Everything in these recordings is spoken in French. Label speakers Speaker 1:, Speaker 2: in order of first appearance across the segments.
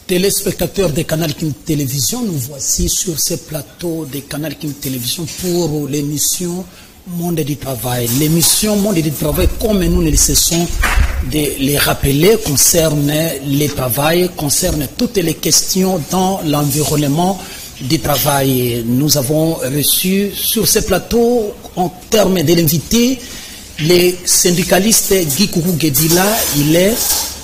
Speaker 1: Téléspectateurs de Canal King Télévision, nous voici sur ce plateau de Canal King Télévision pour l'émission Monde du Travail. L'émission Monde du Travail, comme nous ne cessons de les rappeler, concerne le travail, concerne toutes les questions dans l'environnement du travail. Nous avons reçu sur ce plateau, en termes de l'invité, le syndicaliste Guy Kourou Guedila. Il est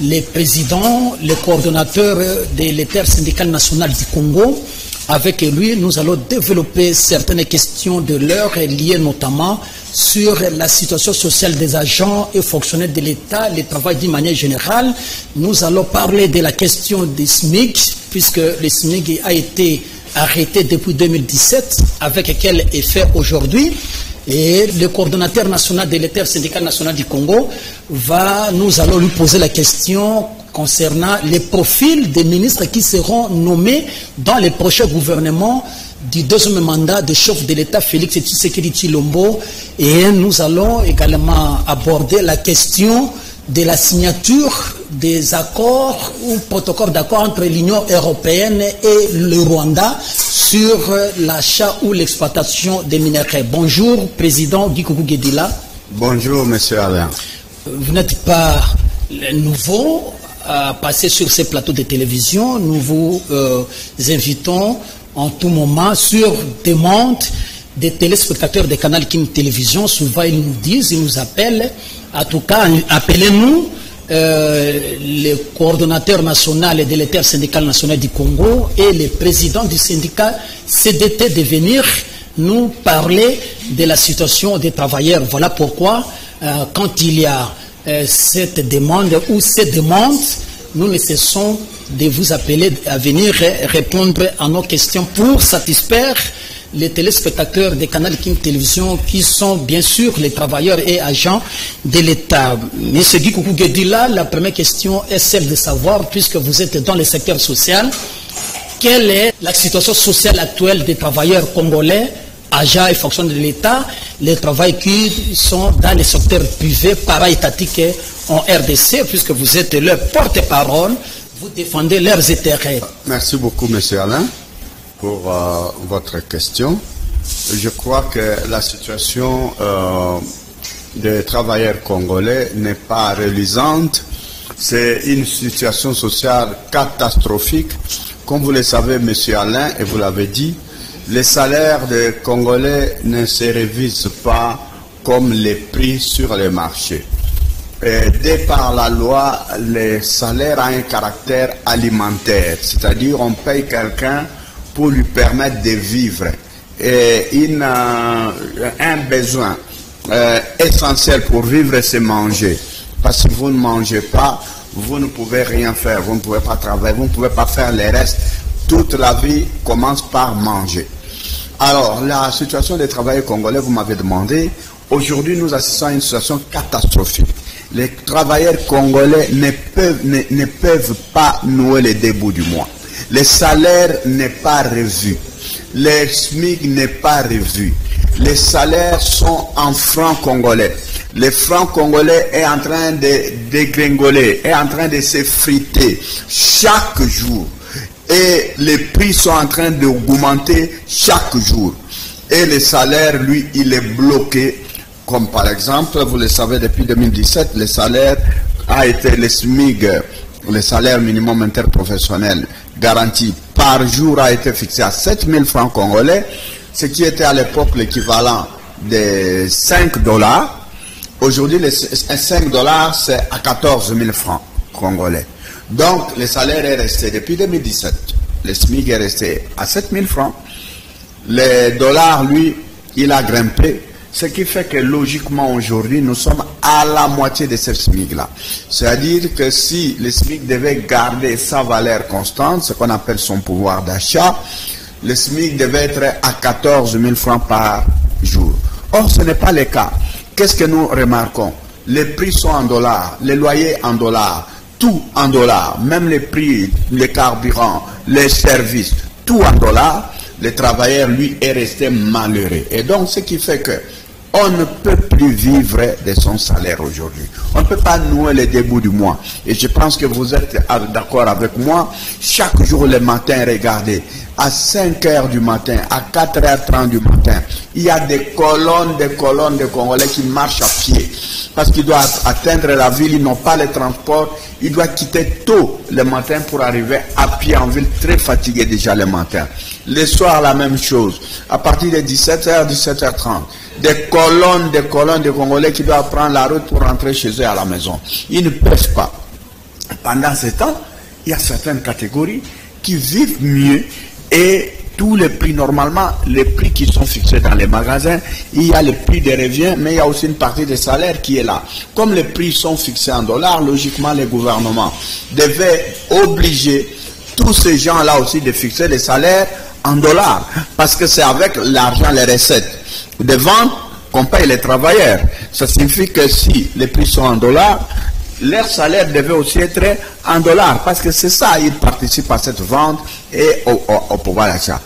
Speaker 1: le président, le coordonnateur de l'intersyndicale nationale du Congo. Avec lui, nous allons développer certaines questions de l'heure liées notamment sur la situation sociale des agents et fonctionnaires de l'État, le travail d'une manière générale. Nous allons parler de la question des SMIC, puisque le SMIC a été arrêté depuis 2017, avec quel effet aujourd'hui. Et le coordonnateur national de l'intersyndicale nationale du Congo nous allons lui poser la question concernant les profils des ministres qui seront nommés dans le prochain gouvernement du deuxième mandat de chef de l'État Félix Tshisekedi Tshilombo. Et nous allons également aborder la question de la signature des accords ou protocoles d'accord entre l'Union européenne et le Rwanda sur l'achat ou l'exploitation des minerais. Bonjour, président Guy Kourou Guedila.
Speaker 2: Bonjour, monsieur Alain.
Speaker 1: Vous n'êtes pas nouveau à passer sur ces plateaux de télévision. Nous vous invitons en tout moment sur demande des téléspectateurs de Canal King Télévision. Souvent, ils nous disent, ils nous appellent. En tout cas, appelez-nous. Le coordonnateur national de l'intersyndicale nationale du Congo et le président du syndicat CDT de venir nous parler de la situation des travailleurs. Voilà pourquoi, quand il y a cette demande ou ces demandes, nous ne cessons de vous appeler à venir répondre à nos questions pour satisfaire les téléspectateurs de Canal King Télévision qui sont bien sûr les travailleurs et agents de l'État. Monsieur Guy Kourou Guedila, la première question est celle de savoir, puisque vous êtes dans le secteur social, quelle est la situation sociale actuelle des travailleurs congolais, agents et fonctionnaires de l'État, les travailleurs qui sont dans le secteur privé, para-étatique en RDC, puisque vous êtes leur porte-parole, vous défendez leurs intérêts.
Speaker 2: Merci beaucoup, monsieur Alain, pour votre question. Je crois que la situation des travailleurs congolais n'est pas reluisante. C'est une situation sociale catastrophique. Comme vous le savez, monsieur Alain, et vous l'avez dit, les salaires des Congolais ne se révisent pas comme les prix sur les marchés. Et dès par la loi, les salaires ont un caractère alimentaire, c'est-à-dire on paye quelqu'un pour lui permettre de vivre. Et un besoin essentiel pour vivre, c'est manger. Parce que vous ne mangez pas, vous ne pouvez rien faire, vous ne pouvez pas travailler, vous ne pouvez pas faire les restes. Toute la vie commence par manger. Alors, la situation des travailleurs congolais, vous m'avez demandé, aujourd'hui nous assistons à une situation catastrophique. Les travailleurs congolais ne peuvent pas nouer les débuts du mois. Le salaire n'est pas revu. Le SMIC n'est pas revu. Les salaires sont en francs congolais. Le franc congolais est en train de dégringoler, est en train de s'effriter chaque jour. Et les prix sont en train d'augmenter chaque jour. Et le salaire, lui, il est bloqué. Comme par exemple, vous le savez, depuis 2017, le salaire a été le SMIC, le salaire minimum interprofessionnel garanti par jour a été fixé à 7 000 francs congolais, ce qui était à l'époque l'équivalent de 5 $. Aujourd'hui, les 5 $, c'est à 14 000 francs congolais. Donc, le salaire est resté depuis 2017. Le SMIC est resté à 7 000 francs. Le dollar, lui, il a grimpé. Ce qui fait que logiquement aujourd'hui, nous sommes à la moitié de ce SMIC-là. C'est-à-dire que si le SMIC devait garder sa valeur constante, ce qu'on appelle son pouvoir d'achat, le SMIC devait être à 14 000 francs par jour. Or, ce n'est pas le cas. Qu'est-ce que nous remarquons? Les prix sont en dollars, les loyers en dollars, tout en dollars, même les prix, les carburants, les services, tout en dollars. Le travailleur, lui, est resté malheureux. Et donc, ce qui fait que On ne peut plus vivre de son salaire aujourd'hui. On ne peut pas nouer les débuts du mois. Et je pense que vous êtes d'accord avec moi. Chaque jour le matin, regardez, à 5 heures du matin, à 4h30 du matin, il y a des colonnes de Congolais qui marchent à pied. Parce qu'ils doivent atteindre la ville, ils n'ont pas les transports. Ils doivent quitter tôt le matin pour arriver à pied en ville, très fatigués déjà le matin. Le soir, la même chose. À partir de 17h, 17h30. Des colonnes de Congolais qui doivent prendre la route pour rentrer chez eux à la maison. Ils ne peuvent pas. Pendant ce temps, il y a certaines catégories qui vivent mieux et tous les prix, normalement, les prix qui sont fixés dans les magasins, il y a le prix des revenus, mais il y a aussi une partie des salaires qui est là. Comme les prix sont fixés en dollars, logiquement, les gouvernements devaient obliger tous ces gens-là aussi de fixer les salaires en dollars, parce que c'est avec l'argent, les recettes de vente qu'on paye les travailleurs. Ça signifie que si les prix sont en dollars, leur salaire devait aussi être en dollars, parce que c'est ça, ils participent à cette vente et au pouvoir d'achat.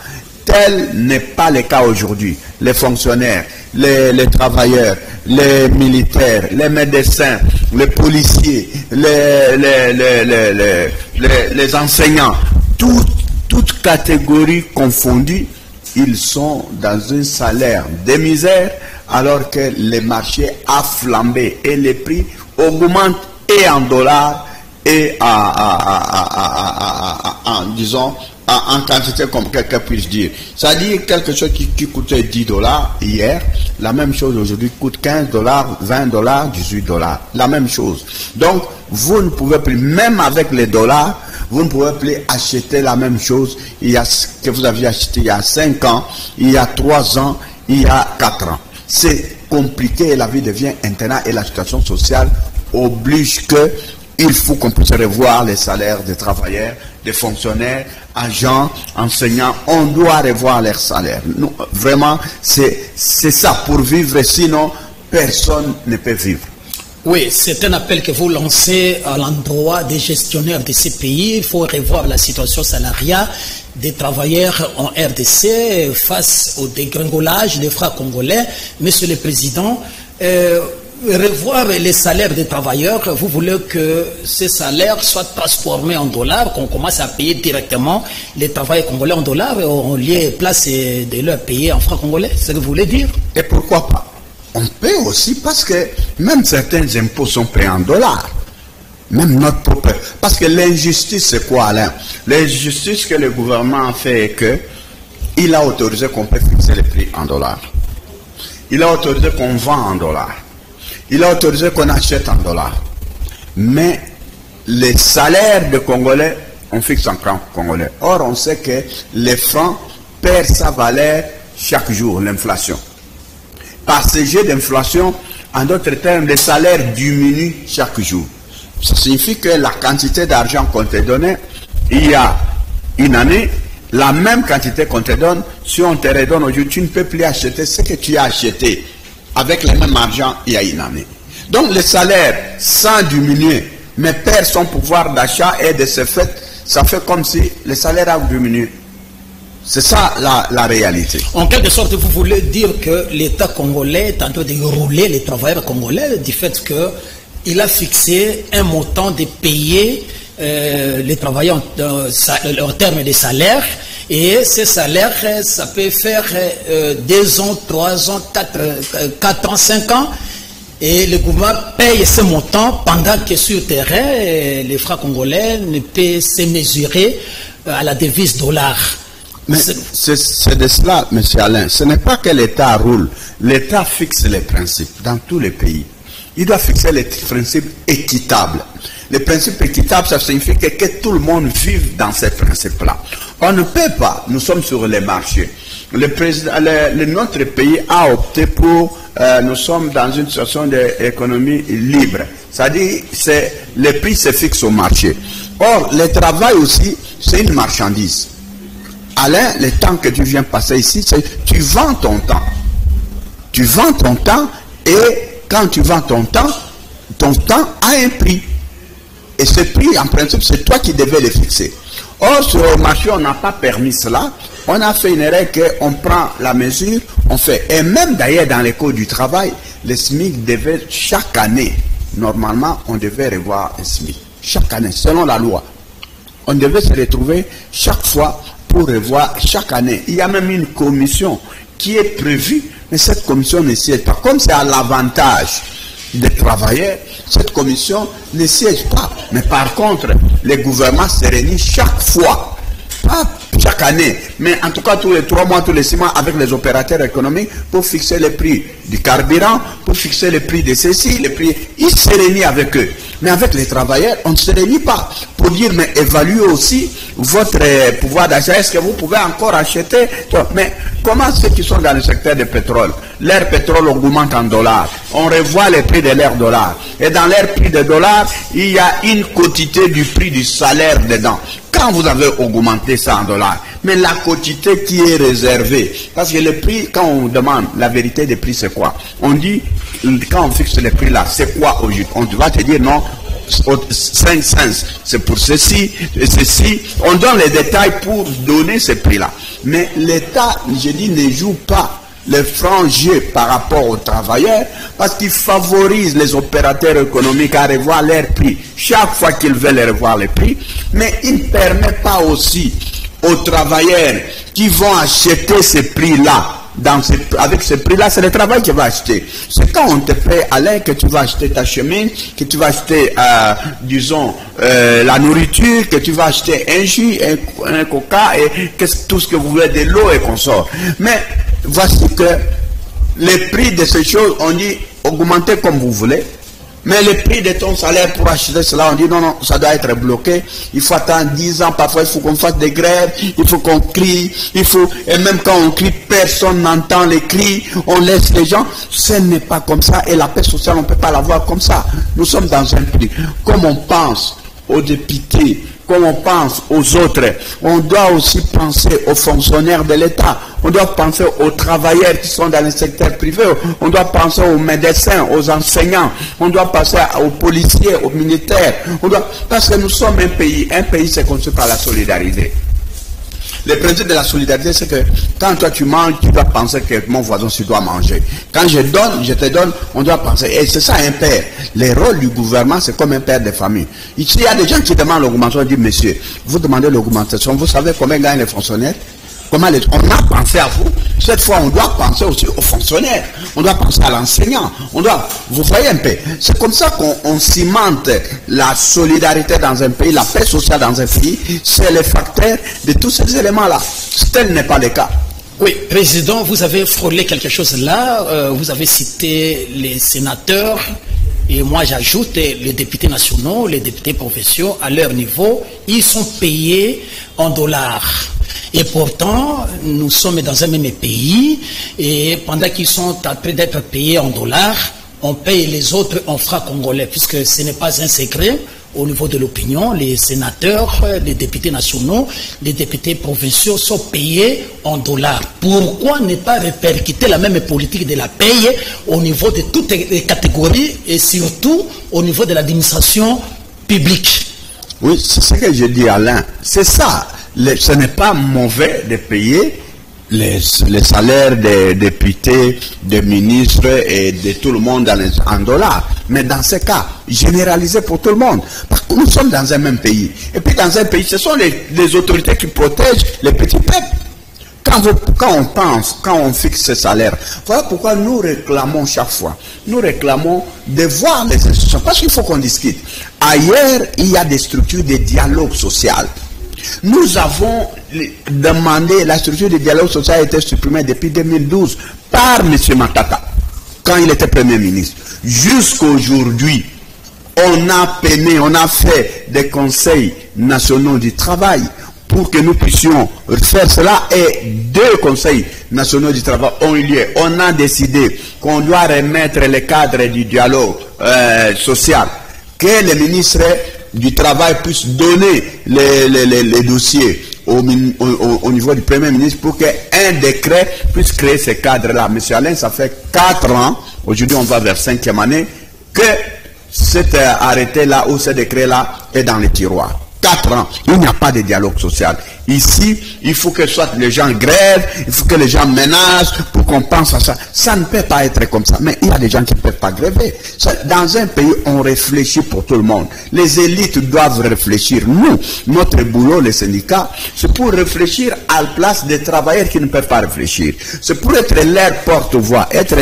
Speaker 2: Tel n'est pas le cas aujourd'hui. Les fonctionnaires, les travailleurs, les militaires, les médecins, les policiers, les enseignants, toutes catégories confondues, ils sont dans un salaire de misère, alors que les marchés a flambé et les prix augmentent et en dollars et en quantité, comme quelqu'un puisse dire. C'est-à-dire quelque chose qui coûtait 10 dollars hier, la même chose aujourd'hui coûte 15 dollars, 20 dollars, 18 dollars. La même chose. Donc, vous ne pouvez plus, même avec les dollars, vous ne pouvez plus acheter la même chose que vous aviez acheté il y a 5 ans, il y a 3 ans, il y a 4 ans. C'est compliqué et la vie devient intenable et la situation sociale oblige que il faut qu'on puisse revoir les salaires des travailleurs, des fonctionnaires, agents, enseignants. On doit revoir leurs salaires. Nous, vraiment, c'est ça pour vivre, sinon personne ne peut vivre.
Speaker 1: Oui, c'est un appel que vous lancez à l'endroit des gestionnaires de ces pays. Il faut revoir la situation salariale des travailleurs en RDC face au dégringolage des francs congolais. Monsieur le Président, revoir les salaires des travailleurs, vous voulez que ces salaires soient transformés en dollars, qu'on commence à payer directement les travailleurs congolais en dollars et on lieu place de leur payer en francs congolais, c'est ce que vous voulez dire?
Speaker 2: Et pourquoi pas? On paie aussi parce que même certains impôts sont payés en dollars. Même notre propre... Parce que l'injustice, c'est quoi, Alain? L'injustice que le gouvernement a fait est que il a autorisé qu'on peut fixer les prix en dollars. Il a autorisé qu'on vend en dollars. Il a autorisé qu'on achète en dollars. Mais les salaires des Congolais, on fixe en francs congolais. Or, on sait que les francs perdent sa valeur chaque jour, l'inflation. Par ce jeu d'inflation, en d'autres termes, les salaires diminuent chaque jour. Ça signifie que la quantité d'argent qu'on te donnait, il y a une année, la même quantité qu'on te donne, si on te redonne aujourd'hui, tu ne peux plus acheter ce que tu as acheté avec le même argent il y a une année. Donc le salaire, sans diminuer, mais perd son pouvoir d'achat et de ce fait, ça fait comme si le salaire a diminué. C'est ça la réalité.
Speaker 1: En quelque sorte, vous voulez dire que l'État congolais est en train de rouler les travailleurs congolais du fait qu'il a fixé un montant de payer les travailleurs en termes de salaire. Et ces salaires, ça peut faire 2 ans, 3 ans, 4 ans, 5 ans. Et le gouvernement paye ce montant pendant que sur terrain, les francs congolais ne peuvent se mesurer à la devise dollar.
Speaker 2: Mais c'est de cela, M. Alain. Ce n'est pas que l'État roule. L'État fixe les principes dans tous les pays. Il doit fixer les principes équitables. Les principes équitables, ça signifie que tout le monde vive dans ces principes-là. On ne peut pas, nous sommes sur les marchés. Notre pays a opté pour, nous sommes dans une situation d'économie libre. C'est-à-dire, les prix se fixent au marché. Or, le travail aussi, c'est une marchandise. Alain, le temps que tu viens passer ici, tu vends ton temps. Tu vends ton temps et quand tu vends ton temps a un prix. Et ce prix, en principe, c'est toi qui devais le fixer. Or, sur le marché, on n'a pas permis cela. On a fait une erreur qu'on prend la mesure, on fait. Et même d'ailleurs dans les codes du travail, le SMIC devait chaque année, normalement, on devait revoir le SMIC. Chaque année, selon la loi. On devait se retrouver chaque fois pour revoir chaque année. Il y a même une commission qui est prévue, mais cette commission ne siège pas. Comme c'est à l'avantage des travailleurs, cette commission ne siège pas. Mais par contre, les gouvernements se réunissent chaque fois. Pas chaque année, mais en tout cas tous les 3 mois, tous les 6 mois avec les opérateurs économiques pour fixer les prix du carburant, pour fixer les prix de ceci, les prix. Ils se réunissent avec eux. Mais avec les travailleurs, on ne se réunit pas pour dire, mais évaluez aussi votre pouvoir d'achat. Est-ce que vous pouvez encore acheter? Mais comment ceux qui sont dans le secteur du pétrole, leur pétrole augmente en dollars. On revoit les prix de leur dollar. Et dans leur prix de dollars, il y a une quotité du prix du salaire dedans. Quand vous avez augmenté ça en dollars, mais la quotité qui est réservée, parce que le prix, quand on demande la vérité des prix, c'est quoi? On dit, quand on fixe les prix là, c'est quoi au juste? On va te dire non, 5 cents, c'est pour ceci, et ceci. On donne les détails pour donner ces prix-là. Mais l'État, je dis, ne joue pas le franc jeu par rapport aux travailleurs, parce qu'il favorise les opérateurs économiques à revoir leurs prix chaque fois qu'ils veulent revoir les prix, mais il ne permet pas aussi aux travailleurs qui vont acheter ces prix-là. Avec ce prix-là, c'est le travail qui va acheter. C'est quand on te paie, Alain, que tu vas acheter ta chemise, que tu vas acheter, disons, la nourriture, que tu vas acheter un jus, un coca, et tout ce que vous voulez, de l'eau et consort. Mais voici que les prix de ces choses, on dit, augmentez comme vous voulez. Mais le prix de ton salaire pour acheter cela, on dit non, non, ça doit être bloqué. Il faut attendre 10 ans, parfois il faut qu'on fasse des grèves, il faut qu'on crie, et même quand on crie, personne n'entend les cris, on laisse les gens. Ce n'est pas comme ça, et la paix sociale, on ne peut pas l'avoir comme ça. Nous sommes dans un pays. Comme on pense aux députés, comme on pense aux autres, on doit aussi penser aux fonctionnaires de l'État, on doit penser aux travailleurs qui sont dans le secteur privé, on doit penser aux médecins, aux enseignants, on doit penser aux policiers, aux militaires, parce que nous sommes un pays c'est construit par la solidarité. Le principe de la solidarité, c'est que quand toi tu manges, tu dois penser que mon voisin aussi doit manger. Quand je te donne, on doit penser. Et c'est ça un père. Le rôle du gouvernement, c'est comme un père de famille. Ici, il y a des gens qui demandent l'augmentation, on dit, monsieur, vous demandez l'augmentation, vous savez combien gagnent les fonctionnaires? On a pensé à vous. Cette fois, on doit penser aussi aux fonctionnaires. On doit penser à l'enseignant. Vous voyez un peu. C'est comme ça qu'on cimente la solidarité dans un pays, la paix sociale dans un pays. C'est le facteur de tous ces éléments-là. Tel n'est pas le cas.
Speaker 1: Oui, Président, vous avez frôlé quelque chose là. Vous avez cité les sénateurs. Et moi, j'ajoute les députés nationaux, les députés provinciaux, à leur niveau, ils sont payés en dollars. Et pourtant, nous sommes dans un même pays, et pendant qu'ils sont en train d'être payés en dollars, on paye les autres en francs congolais, puisque ce n'est pas un secret au niveau de l'opinion. Les sénateurs, les députés nationaux, les députés provinciaux sont payés en dollars. Pourquoi ne pas répercuter la même politique de la paye au niveau de toutes les catégories et surtout au niveau de l'administration publique?
Speaker 2: Oui, c'est ce que je dis, Alain. C'est ça. Ce n'est pas mauvais de payer les salaires des députés, des ministres et de tout le monde en dollars. Mais dans ce cas, généraliser pour tout le monde. Parce que nous sommes dans un même pays. Et puis dans un pays, ce sont les autorités qui protègent les petits peuples. Quand on fixe ce salaire, voilà pourquoi nous réclamons chaque fois. Nous réclamons de voir les institutions. Parce qu'il faut qu'on discute. Ailleurs, il y a des structures de dialogue social. Nous avons demandé, la structure de dialogue social a été supprimée depuis 2012 par M. Matata, quand il était Premier ministre. Jusqu'aujourd'hui, on a peiné, on a fait des conseils nationaux du travail pour que nous puissions faire cela, et 2 conseils nationaux du travail ont eu lieu. On a décidé qu'on doit remettre le cadre du dialogue social, que les ministres du travail puissent donner les dossiers au niveau du Premier ministre pour qu'un décret puisse créer ce cadre-là. Monsieur Alain, ça fait 4 ans, aujourd'hui on va vers 5e année, que cet arrêté-là ou ce décret-là est dans les tiroirs. 4 ans, il n'y a pas de dialogue social. Ici, il faut que soit les gens grèvent, il faut que les gens menacent pour qu'on pense à ça. Ça ne peut pas être comme ça. Mais il y a des gens qui ne peuvent pas gréver. Dans un pays, on réfléchit pour tout le monde. Les élites doivent réfléchir. Nous, notre boulot, les syndicats, c'est pour réfléchir à la place des travailleurs qui ne peuvent pas réfléchir. C'est pour être leur porte-voix, être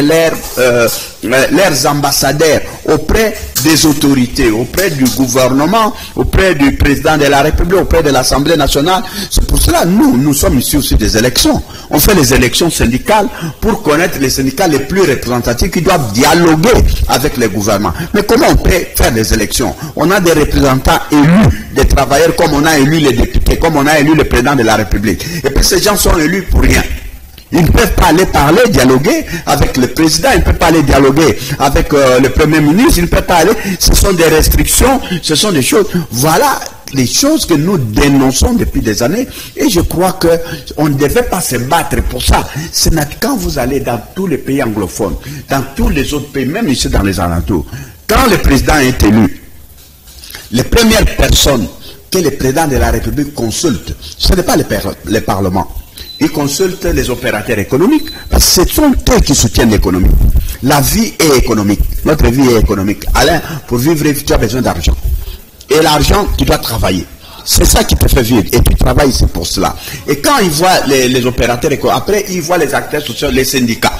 Speaker 2: leurs ambassadeurs auprès des autorités, auprès du gouvernement, auprès du président de la République, auprès de l'Assemblée nationale. C'est pour cela, nous sommes ici aussi des élections. On fait les élections syndicales pour connaître les syndicats les plus représentatifs qui doivent dialoguer avec les gouvernements. Mais comment on peut faire des élections? On a des représentants élus, des travailleurs, comme on a élu les députés, comme on a élu le président de la République. Et puis ces gens sont élus pour rien. Ils ne peuvent pas aller parler, dialoguer avec le président, ils ne peuvent pas aller dialoguer avec le Premier ministre, ils ne peuvent pas aller. Ce sont des restrictions, ce sont des choses. Voilà les choses que nous dénonçons depuis des années. Et je crois qu'on ne devait pas se battre pour ça. C'est quand vous allez dans tous les pays anglophones, dans tous les autres pays, même ici dans les alentours, quand le président est élu, les premières personnes que le président de la République consulte, ce n'est pas le Parlement. Ils consultent les opérateurs économiques, parce que ce sont eux qui soutiennent l'économie. La vie est économique. Notre vie est économique. Alain, pour vivre, tu as besoin d'argent. Et l'argent, tu dois travailler. C'est ça qui te fait vivre. Et tu travailles ici pour cela. Et quand ils voient les opérateurs économiques, après, ils voient les acteurs sociaux, les syndicats.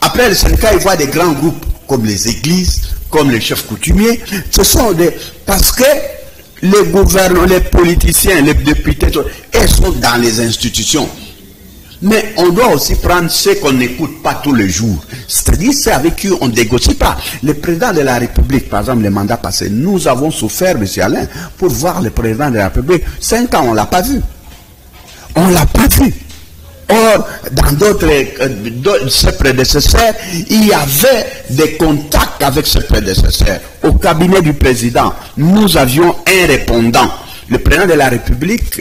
Speaker 2: Après, les syndicats, ils voient des grands groupes, comme les églises, comme les chefs coutumiers. Ce sont des... Parce que les gouvernants, les politiciens, les députés, ils sont dans les institutions. Mais on doit aussi prendre ceux qu'on n'écoute pas tous les jours. C'est-à-dire ceux avec qui on ne négocie pas. Le président de la République, par exemple, le mandat passé, nous avons souffert, M. Alain, pour voir le président de la République. 5 ans, on ne l'a pas vu. On ne l'a pas vu. Or, dans d'autres, ses prédécesseurs, il y avait des contacts avec ses prédécesseurs. Au cabinet du président, nous avions un répondant. Le président de la République,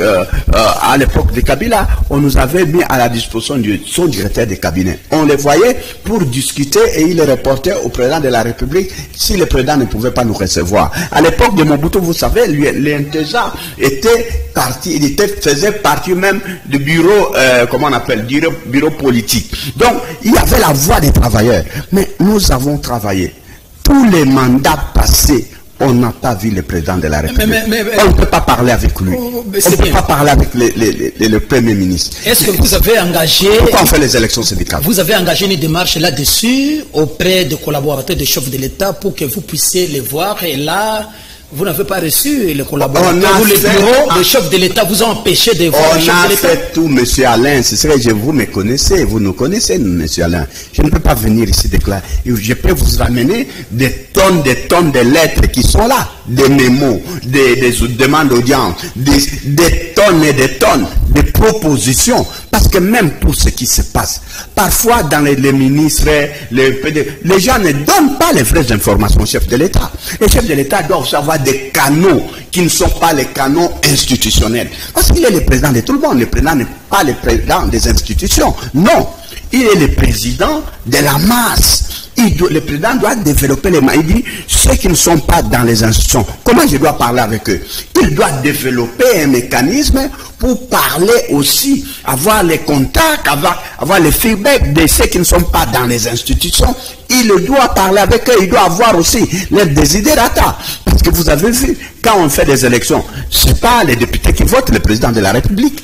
Speaker 2: à l'époque de Kabila, on nous avait mis à la disposition de son directeur de cabinet. On les voyait pour discuter et il les reportait au président de la République si le président ne pouvait pas nous recevoir. À l'époque de Mobutu, vous savez, l'Intesa était parti, faisait partie même du bureau, comment on appelle, bureau politique. Donc, il y avait la voix des travailleurs. Mais nous avons travaillé. Tous les mandats passés, on n'a pas vu le président de la République. On ne peut pas parler avec lui. On ne peut pas parler avec le Premier ministre.
Speaker 1: Est-ce que vous avez engagé...
Speaker 2: Pourquoi on fait les élections syndicales?
Speaker 1: Vous avez engagé une démarche là-dessus auprès des collaborateurs des chefs de l'État pour que vous puissiez les voir et là... Vous n'avez pas reçu les collaborateurs ou les bureaux, les chefs de l'État vous ont empêché de voir les chefs de l'État.
Speaker 2: On a fait tout, M. Alain. C'est vrai que vous me connaissez, vous nous connaissez, M. Alain. Je ne peux pas venir ici déclarer. Je peux vous ramener des tonnes de lettres qui sont là, des mémos, des demandes d'audience, des tonnes et des tonnes de propositions. Parce que même pour ce qui se passe, parfois dans les ministres, les gens ne donnent pas les vraies informations au chef de l'État. Les chefs de l'État doivent savoir des canaux qui ne sont pas les canaux institutionnels. Parce qu'il est le président de tout le monde. Le président n'est pas le président des institutions. Non. Il est le président de la masse. Le président doit développer les mains. Il dit, ceux qui ne sont pas dans les institutions, comment je dois parler avec eux? Il doit développer un mécanisme pour parler aussi, avoir les contacts, avoir le feedback de ceux qui ne sont pas dans les institutions. Il doit parler avec eux, il doit avoir aussi les desiderata. Parce que vous avez vu, quand on fait des élections, ce n'est pas les députés qui votent le président de la République.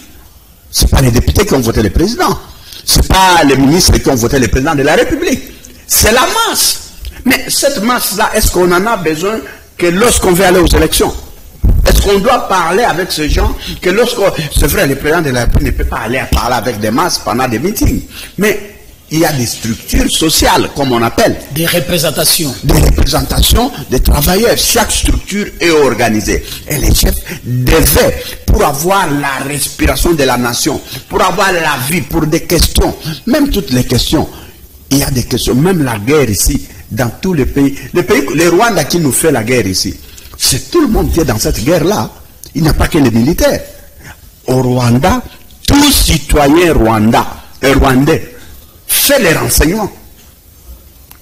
Speaker 2: Ce n'est pas les députés qui ont voté le président. Ce n'est pas les ministres qui ont voté le président de la République. C'est la masse. Mais cette masse-là, est-ce qu'on en a besoin que lorsqu'on veut aller aux élections? Est-ce qu'on doit parler avec ces gens que lorsqu'on... C'est vrai, le président de la République ne peut pas aller parler avec des masses pendant des meetings. Mais il y a des structures sociales, comme on appelle.
Speaker 1: Des représentations.
Speaker 2: Des représentations des travailleurs. Chaque structure est organisée. Et les chefs devaient, pour avoir la respiration de la nation, pour avoir la vie, pour des questions, même toutes les questions, il y a des questions, même la guerre ici, dans tous les pays. Les Rwanda qui nous fait la guerre ici, c'est tout le monde qui est dans cette guerre-là. Il n'y a pas que les militaires. Au Rwanda, tout citoyen rwandais fait les renseignements.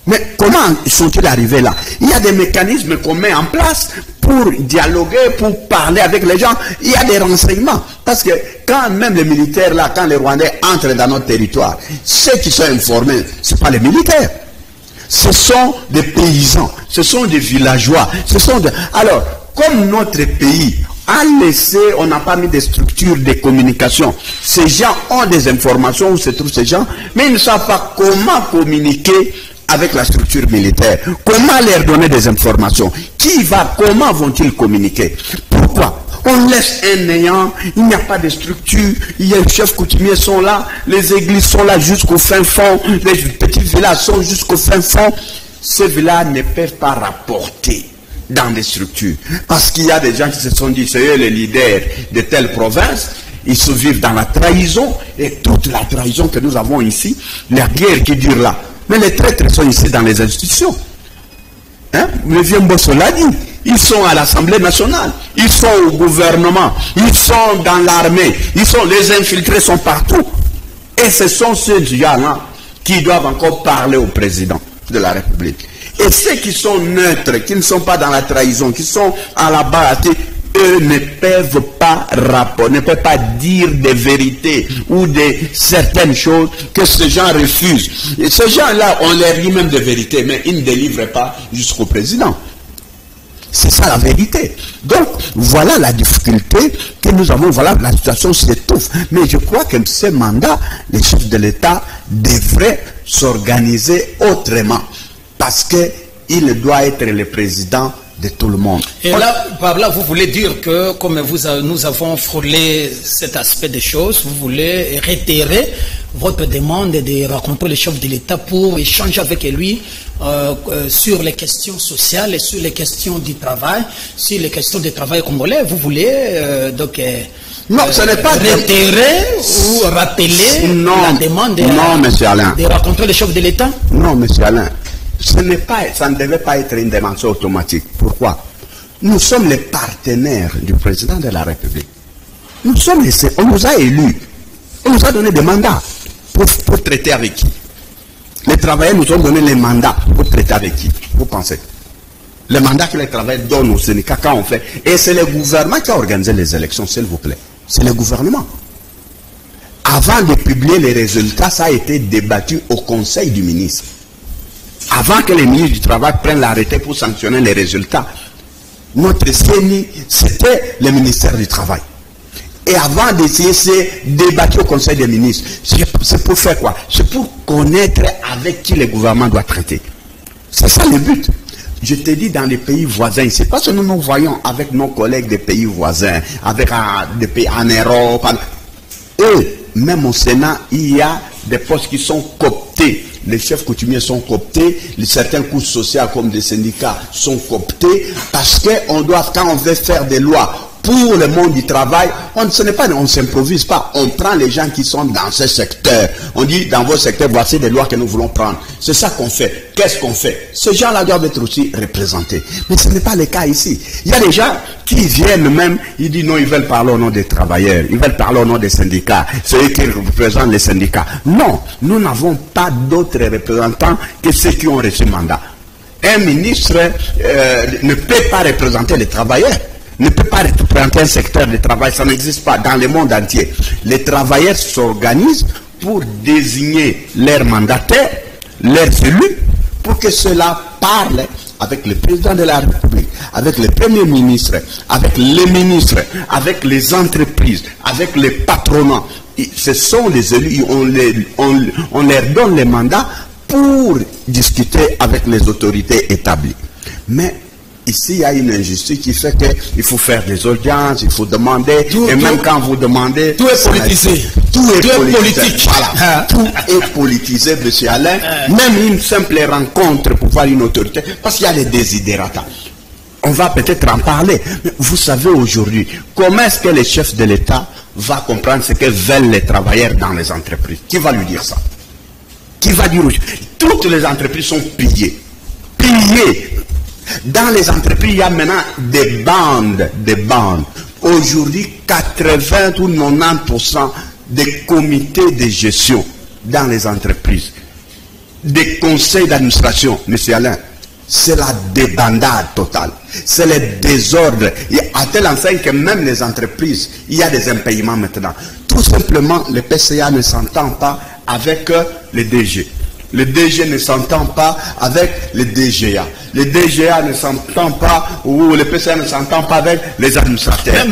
Speaker 2: Mais comment sont-ils arrivés là? Il y a des mécanismes qu'on met en place pour dialoguer, pour parler avec les gens. Il y a des renseignements. Parce que quand même les militaires, là, quand les Rwandais entrent dans notre territoire, ceux qui sont informés, ce ne sont pas les militaires. Ce sont des paysans, ce sont des villageois. Alors, comme notre pays a laissé, on n'a pas mis des structures de communication. Ces gens ont des informations où se trouvent ces gens, mais ils ne savent pas comment communiquer avec la structure militaire. Comment leur donner des informations? Comment vont-ils communiquer? Pourquoi? On laisse un néant, il n'y a pas de structure, les chefs coutumiers sont là, les églises sont là jusqu'au fin fond, les petits villages sont jusqu'au fin fond. Ces villages ne peuvent pas rapporter dans des structures. Parce qu'il y a des gens qui se sont dit, c'est eux les leaders de telle province, ils se vivent dans la trahison, et toute la trahison que nous avons ici, la guerre qui dure là. Mais les traîtres sont ici dans les institutions. Hein? Le vieux Mbosso l'a dit. Ils sont à l'Assemblée nationale, ils sont au gouvernement, ils sont dans l'armée, les infiltrés sont partout. Et ce sont ces gens-là qui doivent encore parler au président de la République. Et ceux qui sont neutres, qui ne sont pas dans la trahison, qui sont à la base, eux ne peuvent pas rapporter, ne peuvent pas dire des vérités ou de certaines choses que ces gens refusent. Et ces gens-là, on leur dit même des vérités, mais ils ne délivrent pas jusqu'au président. C'est ça la vérité. Donc, voilà la difficulté que nous avons, voilà la situation s'étouffe. Mais je crois que ce mandat, les chefs de l'État devraient s'organiser autrement. Parce qu'il doit être le président de tout le monde.
Speaker 1: Et là, par là, vous voulez dire que, comme nous avons frôlé cet aspect des choses, vous voulez réitérer votre demande de rencontrer le chef de l'État pour échanger avec lui sur les questions sociales et sur les questions du travail, sur les questions du travail congolais. Vous voulez
Speaker 2: non, ce n'est pas
Speaker 1: réitérer ou rappeler la demande de rencontrer le chef de l'État?
Speaker 2: Non, monsieur Alain. Ça ne devait pas être une demande automatique. Pourquoi? Nous sommes les partenaires du président de la République. On nous a élus. On nous a donné des mandats pour traiter avec qui? Les travailleurs nous ont donné les mandats pour traiter avec qui? Vous pensez? Les mandats que les travailleurs donnent aux syndicats quand on fait. Et c'est le gouvernement qui a organisé les élections, s'il vous plaît. C'est le gouvernement. Avant de publier les résultats, ça a été débattu au Conseil du ministre. Avant que les ministres du Travail prennent l'arrêté pour sanctionner les résultats, notre CENI, c'était le ministère du Travail. Et avant d'essayer, c'est débattre au Conseil des ministres. C'est pour faire quoi? C'est pour connaître avec qui le gouvernement doit traiter. C'est ça le but. Je te dis, dans les pays voisins, c'est pas ce que nous voyons avec nos collègues des pays voisins, avec des pays en Europe. Eux, même au Sénat, il y a des postes qui sont cooptés. Les chefs coutumiers sont cooptés, certaines couches sociales comme des syndicats sont cooptés, parce qu'on doit, quand on veut faire des lois pour le monde du travail, on ne s'improvise pas. On prend les gens qui sont dans ce secteur. On dit, dans vos secteurs, voici des lois que nous voulons prendre. C'est ça qu'on fait. Qu'est-ce qu'on fait? Ces gens-là doivent être aussi représentés. Mais ce n'est pas le cas ici. Il y a des gens qui viennent même, ils disent non, ils veulent parler au nom des travailleurs. Ils veulent parler au nom des syndicats. C'est eux qui représentent les syndicats. Non, nous n'avons pas d'autres représentants que ceux qui ont reçu mandat. Un ministre ne peut pas représenter les travailleurs. Ne peut pas représenter un secteur de travail, ça n'existe pas dans le monde entier. Les travailleurs s'organisent pour désigner leurs mandataires, leurs élus, pour que cela parle avec le président de la République, avec le premier ministre, avec les ministres, avec les entreprises, avec les patronats. Ce sont les élus, on leur donne les mandats pour discuter avec les autorités établies. Mais ici, il y a une injustice qui fait qu'il faut faire des audiences, il faut demander, même quand vous demandez...
Speaker 1: Tout est politisé.
Speaker 2: Tout est politique. Voilà. Tout est politisé, monsieur Alain. Même une simple rencontre pour voir une autorité, parce qu'il y a les désidérata. On va peut-être en parler. Mais vous savez aujourd'hui, comment est-ce que le chef de l'État va comprendre ce que veulent les travailleurs dans les entreprises? Qui va lui dire ça? Qui va dire? Toutes les entreprises sont pillées. Pillées. Dans les entreprises, il y a maintenant des bandes. Aujourd'hui, 80 ou 90% des comités de gestion dans les entreprises, des conseils d'administration, monsieur Alain, c'est la débandade totale, c'est le désordre. Et à telle enseigne que même les entreprises, il y a des impayements maintenant. Tout simplement, le PCA ne s'entend pas avec le DG. Le DG ne s'entend pas avec le DGA. Le DGA ne s'entend pas, ou le PCA ne s'entend pas avec les administrateurs.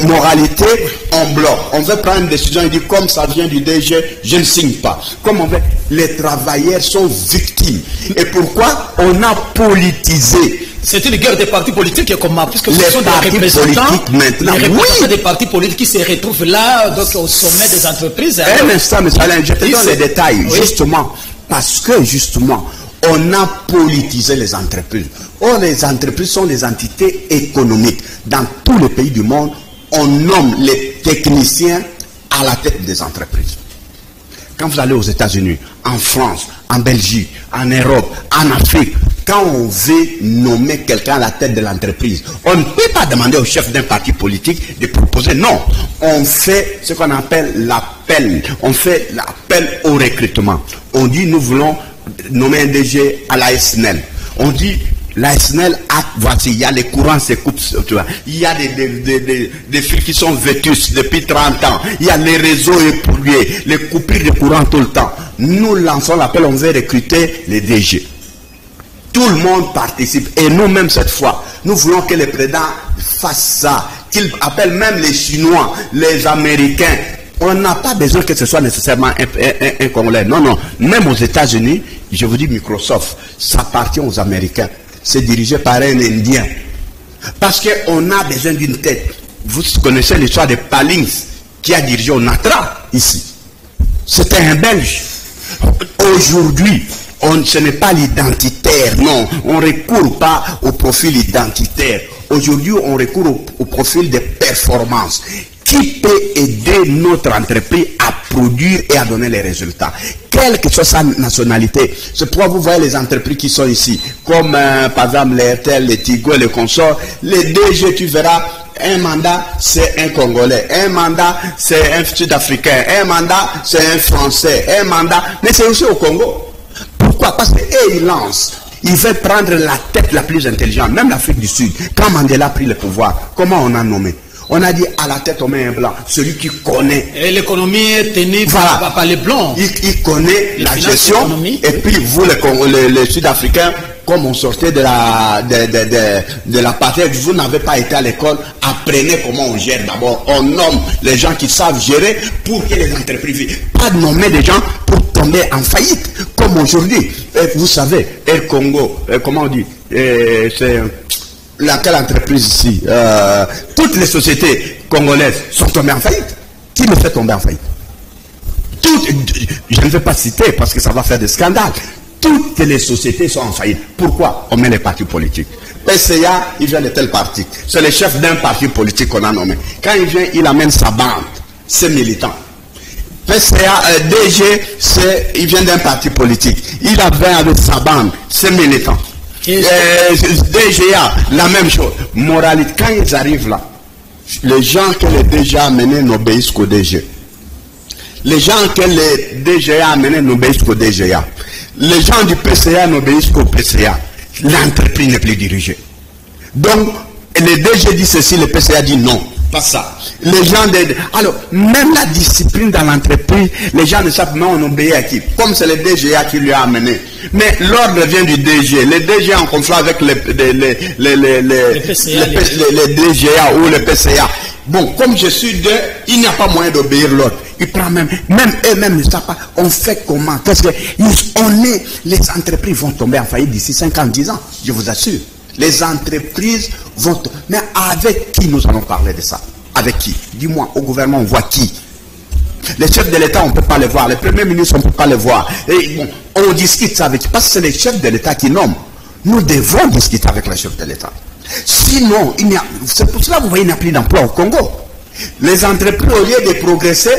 Speaker 2: Moralité, on bloque. On veut prendre une décision, il dit comme ça vient du DG, je ne signe pas. Comme on veut, les travailleurs sont victimes. Et pourquoi on a politisé?
Speaker 1: C'est une guerre des partis politiques, comment? Puisque
Speaker 2: ce sont des représentants
Speaker 1: maintenant. Les représentants des partis politiques qui se retrouvent là, donc au sommet des entreprises.
Speaker 2: Un instant, M. Alain, je te donne les détails, justement. Parce que, justement, on a politisé les entreprises. Or, les entreprises sont des entités économiques. Dans tous les pays du monde, on nomme les techniciens à la tête des entreprises. Quand vous allez aux États-Unis, en France, en Belgique, en Europe, en Afrique, quand on veut nommer quelqu'un à la tête de l'entreprise, on ne peut pas demander au chef d'un parti politique de proposer. Non, on fait ce qu'on appelle l'appel. On fait l'appel au recrutement. On dit, nous voulons nommer un DG à la SNEL. On dit, la SNEL, voici, il y a les courants se coupent, tu vois. Il y a des filles qui sont vétustes depuis 30 ans. Il y a les réseaux éprouillés, les coupures de courant tout le temps. Nous lançons l'appel, on veut recruter les DG. Tout le monde participe. Et nous-mêmes, cette fois, nous voulons que le président fasse ça. Qu'il appelle même les Chinois, les Américains. On n'a pas besoin que ce soit nécessairement un Congolais. Non, non. Même aux États-Unis, je vous dis Microsoft, ça appartient aux Américains. C'est dirigé par un Indien. Parce qu'on a besoin d'une tête. Vous connaissez l'histoire de Palings, qui a dirigé au Natra, ici. C'était un Belge. Aujourd'hui, ce n'est pas l'identitaire, non. On ne recourt pas au profil identitaire. Aujourd'hui, on recourt au profil de performance. Qui peut aider notre entreprise à produire et à donner les résultats, quelle que soit sa nationalité? C'est pourquoi vous voyez les entreprises qui sont ici, comme par exemple les RTL, les Tigo, les consorts, les DG, tu verras, un mandat c'est un Congolais, un mandat c'est un Sud-Africain, un mandat c'est un Français, un mandat, mais c'est aussi au Congo. Pourquoi? Parce qu'ils lancent. Il veut prendre la tête la plus intelligente, même l'Afrique du Sud. Quand Mandela a pris le pouvoir, comment on a nommé? On a dit à la tête on met un blanc, celui qui connaît.
Speaker 1: Et l'économie est tenue par les blancs.
Speaker 2: Il connaît la gestion. Économique. Et puis vous les Sud-Africains, comme on sortait de l'apartheid, vous n'avez pas été à l'école, apprenez comment on gère d'abord. On nomme les gens qui savent gérer pour que les entreprises vivent. Pas de nommer des gens pour tomber en faillite, comme aujourd'hui. Vous savez, Air Congo, comment on dit, c'est... Laquelle entreprise ici, toutes les sociétés congolaises sont tombées en faillite. Qui me fait tomber en faillite? Je ne vais pas citer parce que ça va faire des scandales. Toutes les sociétés sont en faillite. Pourquoi? On met les partis politiques. PCA, il vient de tel parti. C'est le chef d'un parti politique qu'on a nommé. Quand il vient, il amène sa bande, ses militants. PCA, DG, il vient d'un parti politique. Il vient avec sa bande, ses militants. DGA, la même chose. Moralité, quand ils arrivent là, les gens que le DGA a amenés n'obéissent qu'au DG. Les gens que le DGA a amenés n'obéissent qu'au DGA. Les gens du PCA n'obéissent qu'au PCA. L'entreprise n'est plus dirigée. Donc, le DG dit ceci, le PCA dit non. Pas ça. Les gens alors, même la discipline dans l'entreprise, les gens ne savent pas on obéit à qui. Comme c'est le DGA qui lui a amené. Mais l'ordre vient du DG. Le DG en conflit avec les DGA ou le PCA. Bon, comme je suis deux, il n'y a pas moyen d'obéir l'autre. Il prend même eux-mêmes ne savent pas. On fait comment? Parce que les entreprises vont tomber en faillite d'ici 50-10 ans. Je vous assure. Les entreprises vont... Mais avec qui nous allons parler de ça? Avec qui? Dis-moi, au gouvernement, on voit qui? Les chefs de l'État, on ne peut pas les voir. Les premiers ministres, on ne peut pas les voir. Et bon, on discute ça avec... Parce que c'est les chefs de l'État qui nomment. Nous devons discuter avec les chefs de l'État. Sinon, c'est pour cela que vous voyez, il n'y a plus d'emploi au Congo. Les entreprises, au lieu de progresser,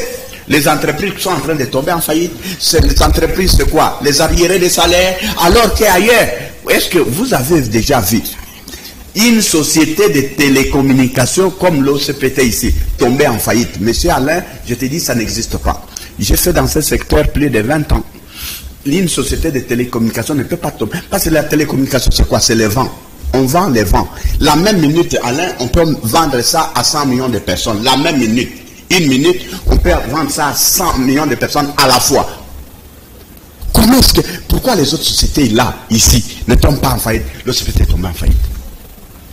Speaker 2: les entreprises sont en train de tomber en faillite. Les entreprises, c'est quoi? Les arriérés des salaires, alors qu'ailleurs... Est-ce que vous avez déjà vu une société de télécommunications comme l'OCPT ici tomber en faillite? Monsieur Alain, je te dis, ça n'existe pas. J'ai fait dans ce secteur plus de 20 ans. Une société de télécommunication ne peut pas tomber. Parce que la télécommunication, c'est quoi? C'est les vents. On vend les vents. La même minute, Alain, on peut vendre ça à 100 millions de personnes. La même minute. Une minute, on peut vendre ça à 100 millions de personnes à la fois. Comment est-ce que... Pourquoi les autres sociétés, là, ici, ne tombent pas en faillite? L'autre société tombe en faillite.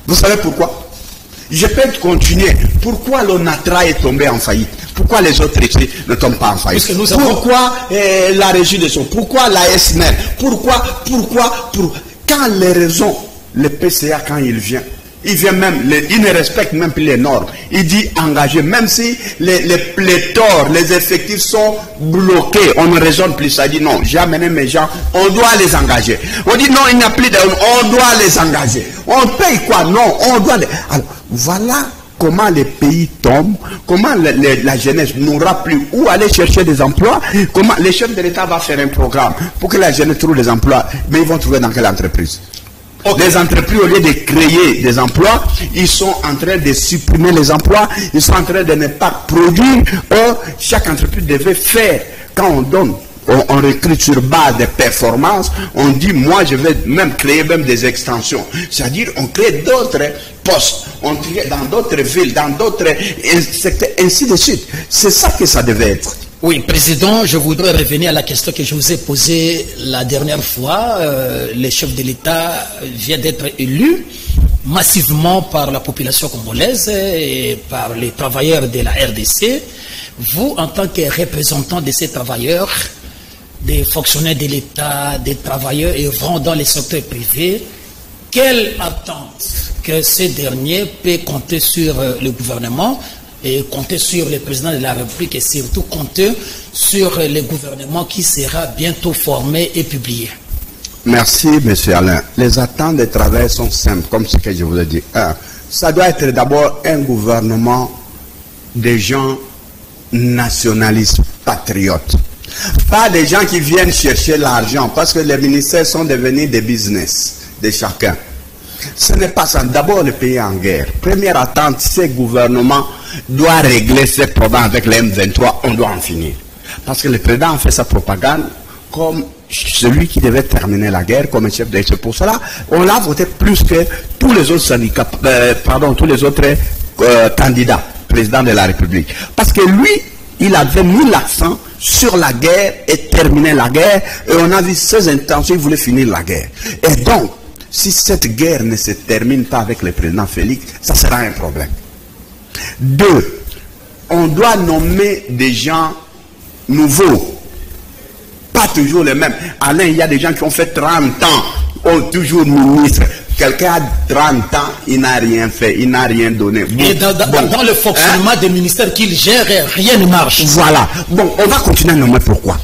Speaker 2: Vous savez pourquoi? Je peux continuer. Pourquoi l'ONATRA est tombé en faillite? Pourquoi les autres ici ne tombent pas en faillite? Pourquoi la régie des eaux? Pourquoi la SNR? Pourquoi quand les raisons, le PCA, quand il vient même, il ne respecte même plus les normes. Il dit engagé, même si les torts, les effectifs sont bloqués, on ne raisonne plus. Ça dit non, j'ai amené mes gens, on doit les engager. On dit non, il n'y a plus de... On doit les engager. On paye quoi? Non, on doit les... Alors, voilà comment les pays tombent, comment la jeunesse n'aura plus où aller chercher des emplois, comment les chefs de l'État vont faire un programme pour que la jeunesse trouve des emplois, mais ils vont trouver dans quelle entreprise? Okay. Les entreprises, au lieu de créer des emplois, ils sont en train de supprimer les emplois, ils sont en train de ne pas produire. Or, chaque entreprise devait faire, quand on donne, on recrute sur base de performances, on dit, moi je vais même créer même des extensions. C'est-à-dire, on crée d'autres postes, on crée dans d'autres villes, dans d'autres secteurs, ainsi de suite. C'est ça que ça devait être.
Speaker 1: Oui, Président, je voudrais revenir à la question que je vous ai posée la dernière fois. Le chef de l'État vient d'être élu massivement par la population congolaise et par les travailleurs de la RDC. Vous, en tant que représentant de ces travailleurs, des fonctionnaires de l'État, des travailleurs œuvrant dans les secteurs privés, quelle attente que ces derniers peuvent compter sur le gouvernement et compter sur le président de la République et surtout compter sur le gouvernement qui sera bientôt formé et publié?
Speaker 2: Merci, M. Alain. Les attentes des travailleurs sont simples, comme ce que je vous ai dit. Ça doit être d'abord un gouvernement des gens nationalistes, patriotes. Pas des gens qui viennent chercher l'argent, parce que les ministères sont devenus des business de chacun. Ce n'est pas ça. D'abord, le pays est en guerre. Première attente, ce gouvernement doit régler ses problèmes avec les M23. On doit en finir. Parce que le président a fait sa propagande comme celui qui devait terminer la guerre, comme un chef d'État. C'est pour cela on l'a voté plus que tous les autres syndicats, tous les autres candidats, président de la République. Parce que lui, il avait mis l'accent sur la guerre et terminer la guerre. Et on a vu ses intentions, il voulait finir la guerre. Et donc, si cette guerre ne se termine pas avec le président Félix, ça sera un problème. 2, on doit nommer des gens nouveaux, pas toujours les mêmes. Alain, il y a des gens qui ont fait 30 ans, ont toujours ministre. Quelqu'un a 30 ans, il n'a rien fait, il n'a rien donné. Bon,
Speaker 1: et dans le fonctionnement des ministères qu'il gère, rien ne marche.
Speaker 2: Voilà. Bon, on va continuer à nommer pourquoi.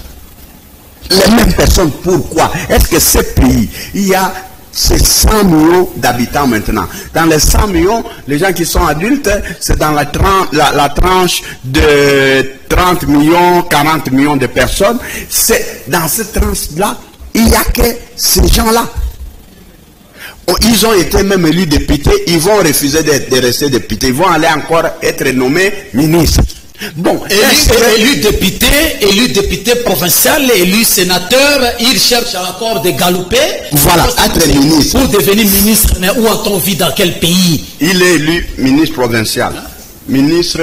Speaker 2: Les mêmes personnes, pourquoi? Est-ce que ce pays, il y a... C'est 100 millions d'habitants maintenant. Dans les 100 millions, les gens qui sont adultes, c'est dans la tranche de 30 millions, 40 millions de personnes. C'est dans cette tranche-là, il n'y a que ces gens-là. Ils ont été même élus députés, ils vont refuser de rester députés. Ils vont aller encore être nommés ministres. Bon,
Speaker 1: élu député provincial, élu sénateur, il cherche encore de galoper.
Speaker 2: Voilà, être ministre.
Speaker 1: Pour devenir ministre, mais où a-t-on vu, dans quel pays?
Speaker 2: Il est élu ministre provincial. Ministre,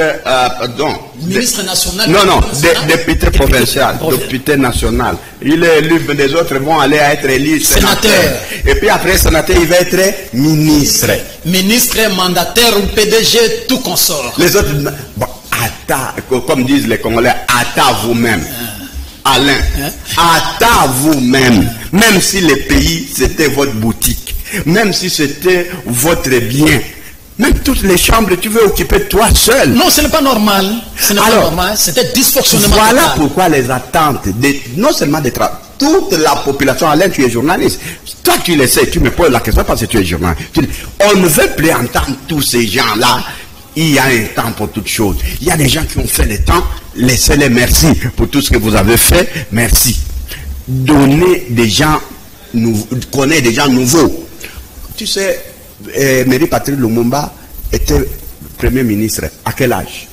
Speaker 1: ministre national.
Speaker 2: Non, député provincial, député national. Il est élu, les autres vont aller être élus sénateur. Et puis après sénateur, il va être ministre.
Speaker 1: Ministre, mandataire ou PDG, tout consort.
Speaker 2: Les autres, bon, comme disent les Congolais, à vous-même. Alain, à vous-même. Même si le pays, c'était votre boutique. Même si c'était votre bien. Même toutes les chambres, tu veux occuper toi seul.
Speaker 1: Non, ce n'est pas normal. Ce n'est pas normal. C'était dysfonctionnement.
Speaker 2: Voilà total. Pourquoi les attentes, non seulement des travailleurs, toute la population. Alain, tu es journaliste. Toi, tu le sais, tu me poses la question parce que tu es journaliste. On ne veut plus entendre tous ces gens-là. Il y a un temps pour toutes choses. Il y a des gens qui ont fait le temps. Laissez-les, merci pour tout ce que vous avez fait. Merci. Donnez des gens nouveaux, connaissez des gens nouveaux. Tu sais, Mary Patrice Lumumba était Premier ministre. À quel âge?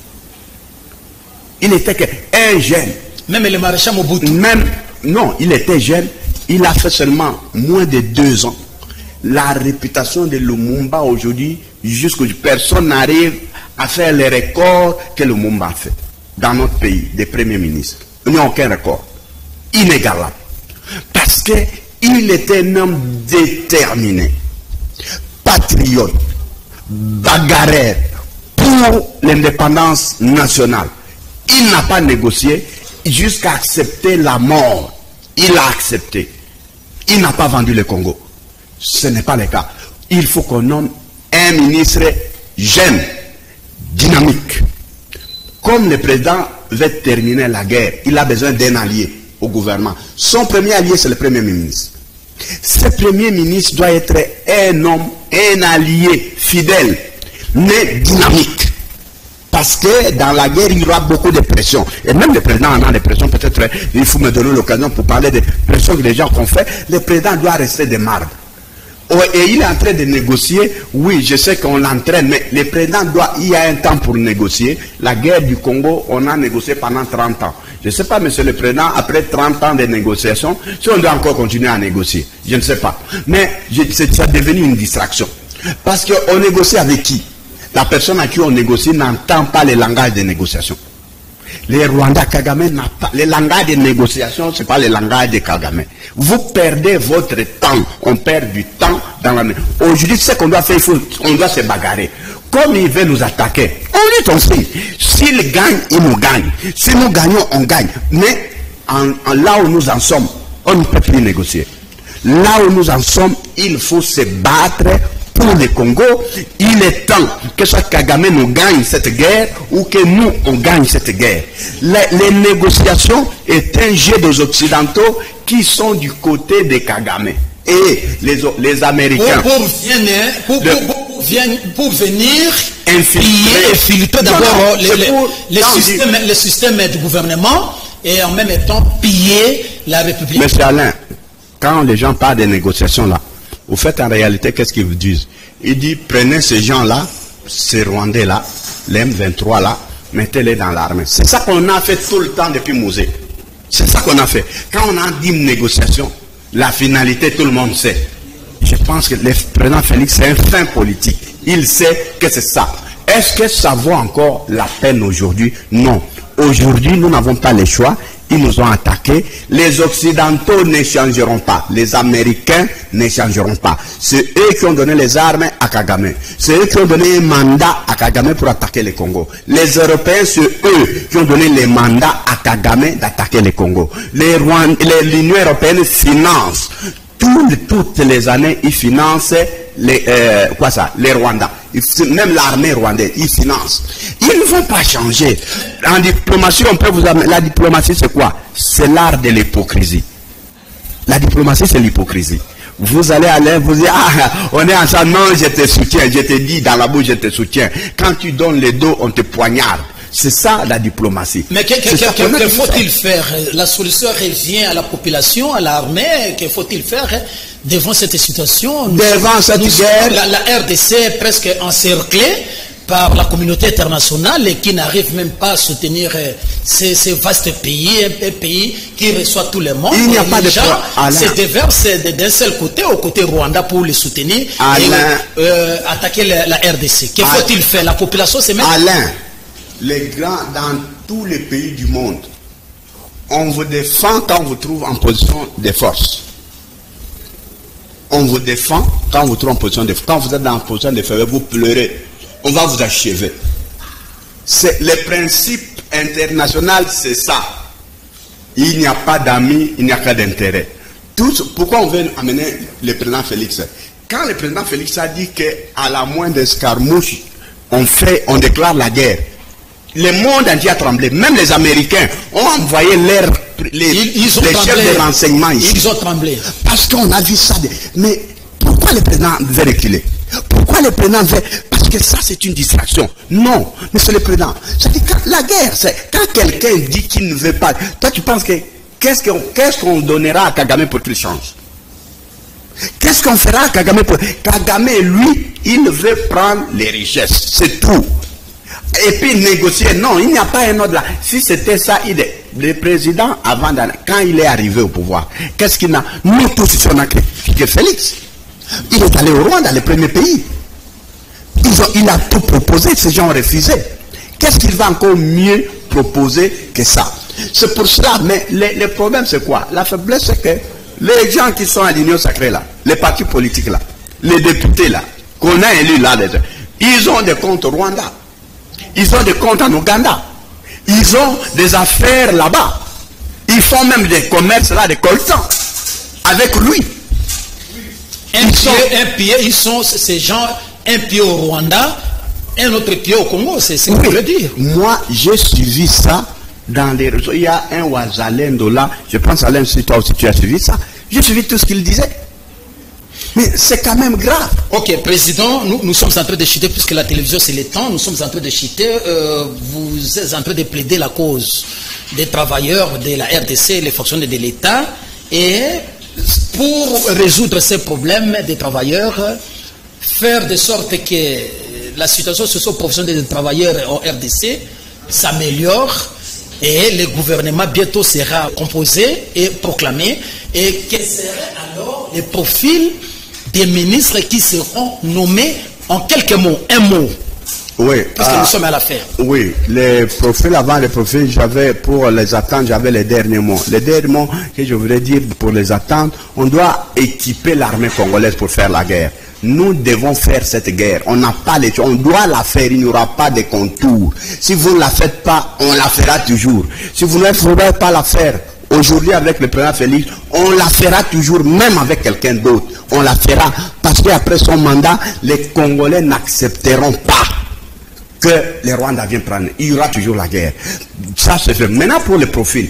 Speaker 2: Il était un jeune.
Speaker 1: Même le maréchal Mobutu.
Speaker 2: Même
Speaker 3: non, il était jeune, il a fait seulement moins de 2 ans. La réputation de Lumumba aujourd'hui, jusqu'à personne n'arrive à faire les records que Lumumba a fait dans notre pays, des premiers ministres. Il n'y a aucun record. Inégalable. Parce qu'il était un homme déterminé, patriote, bagarreur pour l'indépendance nationale. Il n'a pas négocié jusqu'à accepter la mort. Il a accepté. Il n'a pas vendu le Congo. Ce n'est pas le cas. Il faut qu'on nomme un ministre jeune, dynamique. Comme le président veut terminer la guerre, il a besoin d'un allié au gouvernement. Son premier allié, c'est le premier ministre. Ce premier ministre doit être un homme, un allié fidèle, mais dynamique. Parce que dans la guerre, il y aura beaucoup de pression. Et même le président en a des pressions. Peut-être il faut me donner l'occasion pour parler des pressions que les gens ont fait. Le président doit rester de marbre. Et il est en train de négocier. Oui, je sais qu'on l'entraîne, mais le président doit... Il y a un temps pour négocier. La guerre du Congo, on a négocié pendant 30 ans. Je ne sais pas, monsieur le président, après 30 ans de négociations, si on doit encore continuer à négocier. Je ne sais pas. Mais ça est devenu une distraction. Parce qu'on négocie avec qui? La personne à qui on négocie n'entend pas le langage de négociation. Les Rwandais, Kagame n'a pas... Le langage de négociation, ce n'est pas le langage de Kagame. Vous perdez votre temps. On perd du temps dans la... Aujourd'hui, ce qu'on doit faire, on doit se bagarrer. Comme il veut nous attaquer, on lui on sait. S'il gagne, il nous gagne. Si nous gagnons, on gagne. Mais là où nous en sommes, on ne peut plus négocier. Là où nous en sommes, il faut se battre pour le Congo. Il est temps que soit Kagame nous gagne cette guerre ou que nous, on gagne cette guerre. Les négociations est un jeu des Occidentaux qui sont du côté de Kagame. Et les Américains...
Speaker 1: Pour venir infiltrer d'abord le système du gouvernement et en même temps piller la République.
Speaker 3: Monsieur Alain, quand les gens parlent des négociations là, vous faites en réalité, qu'est-ce qu'ils vous disent? Ils disent, prenez ces gens-là, ces Rwandais là, les M23 là, mettez-les dans l'armée. C'est ça qu'on a fait tout le temps depuis Mosée. C'est ça qu'on a fait. Quand on a dit une négociation, la finalité, tout le monde sait. Je pense que le président Félix, c'est un fin politique. Il sait que c'est ça. Est-ce que ça vaut encore la peine aujourd'hui? Non. Aujourd'hui, nous n'avons pas le choix. Ils nous ont attaqués. Les Occidentaux ne changeront pas. Les Américains ne changeront pas. C'est eux qui ont donné les armes à Kagame. C'est eux qui ont donné un mandat à Kagame pour attaquer le Congo. Les Européens, c'est eux qui ont donné les mandats à Kagame d'attaquer le Congo. L'Union européenne finance. Toutes les années, ils financent les Rwandais. Même l'armée rwandaise, ils financent. Ils ne vont pas changer. En diplomatie, on peut vous amener. La diplomatie, c'est quoi? C'est l'art de l'hypocrisie. La diplomatie, c'est l'hypocrisie. Vous allez vous dire, ah, on est ensemble, non, je te soutiens, je te dis dans la bouche, je te soutiens. Quand tu donnes le dos, on te poignarde. C'est ça la diplomatie.
Speaker 1: Mais que faut-il faire? La solution revient à la population, à l'armée. Que faut-il faire devant cette situation?
Speaker 3: Devant cette guerre,
Speaker 1: la RDC est presque encerclée par la communauté internationale et qui n'arrive même pas à soutenir ces vastes pays, un pays qui reçoit tout le monde.
Speaker 3: Il n'y a pas de
Speaker 1: gens se déversent d'un seul côté, au côté Rwanda, pour les soutenir et attaquer la RDC. Que faut-il faire? La population se met...
Speaker 3: Alain, les grands dans tous les pays du monde, on vous défend quand on vous trouve en position de force. On vous défend quand on vous trouve en position de force. Quand vous êtes dans la position de faiblesse, vous pleurez. On va vous achever. C'est le principe international, c'est ça. Il n'y a pas d'amis, il n'y a pas d'intérêt. Pourquoi on veut amener le président Félix? Quand le président Félix a dit qu'à la moindre escarmouche, on déclare la guerre, le monde entier a tremblé. Même les Américains ont envoyé les chefs de renseignement ici.
Speaker 1: Ils ont tremblé.
Speaker 3: Parce qu'on a vu ça. Mais pourquoi le président veut reculer? Pourquoi le président veut... Parce que ça, c'est une distraction. Non, monsieur le président. C'est-à-dire que la guerre, c'est quand quelqu'un dit qu'il ne veut pas... Toi, tu penses que... Qu'est-ce qu'on donnera à Kagame pour qu'il change? Qu'est-ce qu'on fera à Kagame pour... Kagame, lui, il veut prendre les richesses. C'est tout. Et puis négocier. Non, il n'y a pas un ordre là. Si c'était ça, le président, quand il est arrivé au pouvoir, qu'est-ce qu'il a? Nous tous, on a critiqué Félix. Il est allé au Rwanda, le premier pays. Il a tout proposé, ces gens ont refusé. Qu'est-ce qu'il va encore mieux proposer que ça? C'est pour cela, mais le problème c'est quoi? La faiblesse c'est que les gens qui sont à l'Union sacrée là, les partis politiques là, les députés là, qu'on a élus là, ils ont des comptes au Rwanda. Ils ont des comptes en Ouganda. Ils ont des affaires là-bas. Ils font même des commerces là, des coltans. Avec lui.
Speaker 1: Ils sont ces gens, un pied au Rwanda, un autre pied au Congo, c'est ce que je veux dire.
Speaker 3: Moi, j'ai suivi ça dans les réseaux. Il y a un Ouazalendo là, je pense Alain, si toi aussi tu as suivi ça. J'ai suivi tout ce qu'il disait. Mais c'est quand même grave.
Speaker 1: Ok, président, nous sommes en train de chuter, puisque la télévision c'est le temps, nous sommes en train de chuter. Vous êtes en train de plaider la cause des travailleurs de la RDC, les fonctionnaires de l'État. Et pour résoudre ces problèmes des travailleurs, faire de sorte que la situation socio-professionnelle des travailleurs en RDC s'améliore et le gouvernement bientôt sera composé et proclamé. Et quel serait alors le profil des ministres qui seront nommés en quelques mots, un mot?
Speaker 3: Oui.
Speaker 1: Puisque nous sommes à l'affaire.
Speaker 3: Oui, les profils avant les profils, j'avais pour les attentes, j'avais les derniers mots. Les derniers mots que je voudrais dire pour les attentes, on doit équiper l'armée congolaise pour faire la guerre. Nous devons faire cette guerre. On n'a pas les choses. On doit la faire. Il n'y aura pas de contours. Si vous ne la faites pas, on la fera toujours. Si vous ne voulez pas la faire aujourd'hui avec le président Félix, on la fera toujours, même avec quelqu'un d'autre. On la fera parce qu'après son mandat, les Congolais n'accepteront pas que les Rwandais viennent prendre. Il y aura toujours la guerre. Ça se fait. Maintenant pour le profil.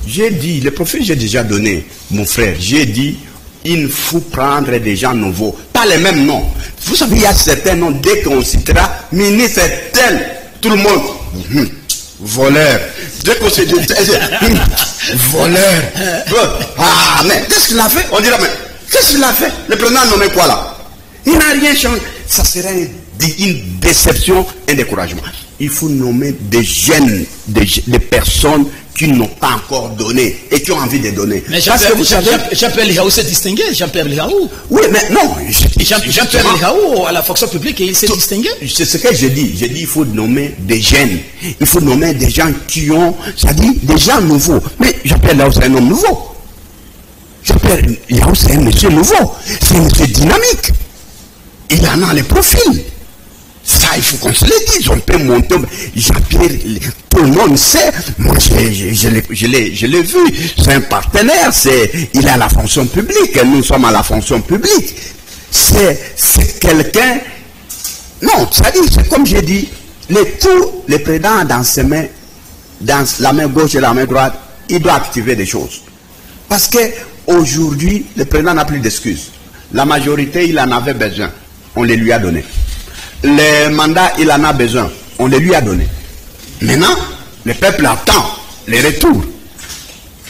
Speaker 3: J'ai dit, le profil j'ai déjà donné, mon frère. J'ai dit, il faut prendre des gens nouveaux. Pas les mêmes noms. Vous savez, il y a certains noms, dès qu'on citera, ministre tel, tout le monde, voleur. Dès qu'on se dit, voleur. Ah, mais qu'est-ce qu'il a fait? On dira, mais qu'est-ce qu'il a fait? Le président a nommé quoi là? Il n'a rien changé. Ça serait une déception, un découragement. Il faut nommer des jeunes, des personnes qui n'ont pas encore donné et qui ont envie de donner.
Speaker 1: Mais Jean-Pierre Lihaou s'est distingué, Jean-Pierre Lihaou.
Speaker 3: Oui, mais non.
Speaker 1: Jean-Pierre Lihaou, à la fonction publique, il s'est distingué.
Speaker 3: C'est ce que j'ai dit. J'ai dit il faut nommer des jeunes. Il faut nommer des gens qui ont, c'est-à-dire des gens nouveaux. Mais Jean-Pierre Lihaou, c'est un homme nouveau. Jean-Pierre Lihaou, c'est un monsieur nouveau. C'est un monsieur dynamique. Il en a les profils. Ça, il faut qu'on se le dise. On peut monter. Jean-Pierre, tout le monde sait. Moi, je l'ai vu. C'est un partenaire. Il est à la fonction publique. Nous sommes à la fonction publique. C'est quelqu'un. Non, c'est comme j'ai dit. Tous les présidents dans ses mains, dans la main gauche et la main droite, il doit activer des choses. Parce que aujourd'hui, le président n'a plus d'excuses. La majorité, il en avait besoin. On les lui a donnés. Les mandats, il en a besoin. On les lui a donnés. Maintenant, le peuple attend les retours.